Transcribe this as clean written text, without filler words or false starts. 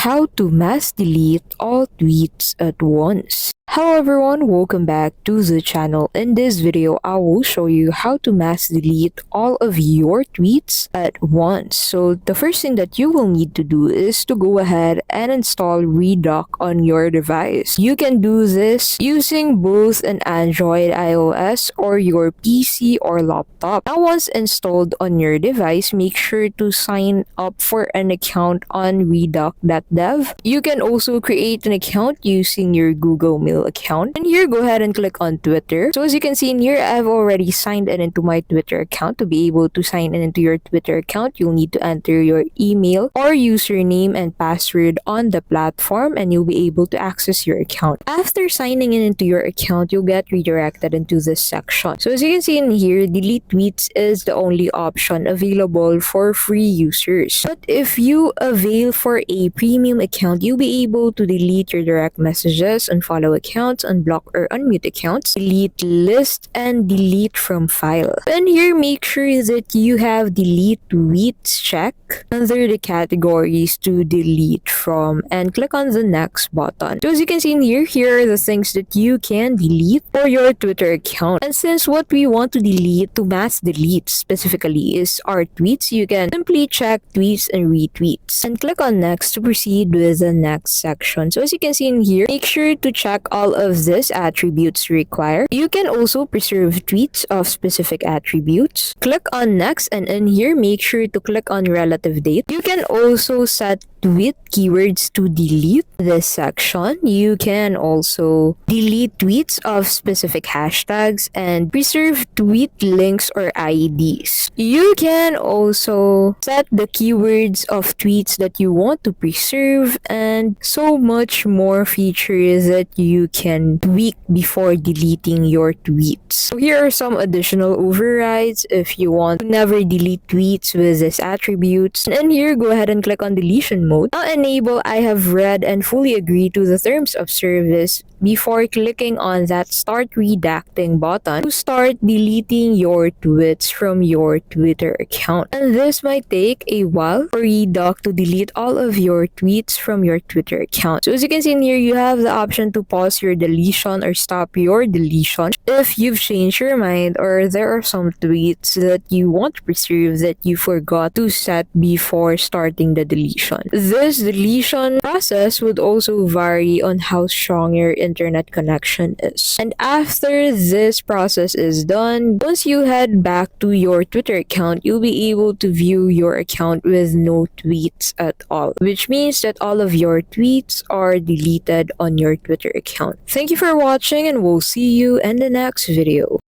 how to mass delete all tweets at once. Hello everyone, welcome back to the channel. In this video, I will show you how to mass delete all of your tweets at once. So the first thing that you will need to do is to go ahead and install Redock on your device. You can do this using both an Android iOS or your PC or laptop. Now once installed on your device, make sure to sign up for an account on redock.dev. You can also create an account using your Google Mail account. And here, go ahead and click on Twitter. So as you can see in here, I've already signed in into my Twitter account. To be able to sign in into your Twitter account, you'll need to enter your email or username and password on the platform, and you'll be able to access your account. After signing in into your account, you'll get redirected into this section. So as you can see in here, delete tweets is the only option available for free users. But if you avail for a premium account, you'll be able to delete your direct messages, unfollow accounts, unblock or unmute accounts, delete list, and delete from file. And here, make sure that you have delete tweets check under the categories to delete from, and click on the next button. So as you can see in here, here are the things that you can delete for your Twitter account. And since what we want to delete, to mass delete specifically, is our tweets, you can simply check tweets and retweets and click on next to proceed with the next section. So as you can see in here, make sure to check all of these attributes required. You can also preserve tweets of specific attributes. Click on next, and in here, make sure to click on relative date. You can also set tweet keywords to delete this section. You can also delete tweets of specific hashtags and preserve tweet links or IDs. You can also set the keywords of tweets that you want to preserve, and so much more features that you can tweak before deleting your tweets. So here are some additional overrides if you want to never delete tweets with these attributes. And here, go ahead and click on deletion mode. Now enable I have read and fully agree to the terms of service before clicking on that start redacting button to start deleting your tweets from your Twitter account. And this might take a while for Redock to delete all of your tweets from your Twitter account. So as you can see in here, you have the option to pause your deletion or stop your deletion if you've changed your mind or there are some tweets that you want to preserve that you forgot to set before starting the deletion. This deletion process would also vary on how strong your internet connection is. And after this process is done, once you head back to your Twitter account, you'll be able to view your account with no tweets at all, which means that all of your tweets are deleted on your Twitter account. Thank you for watching, and we'll see you in the next video.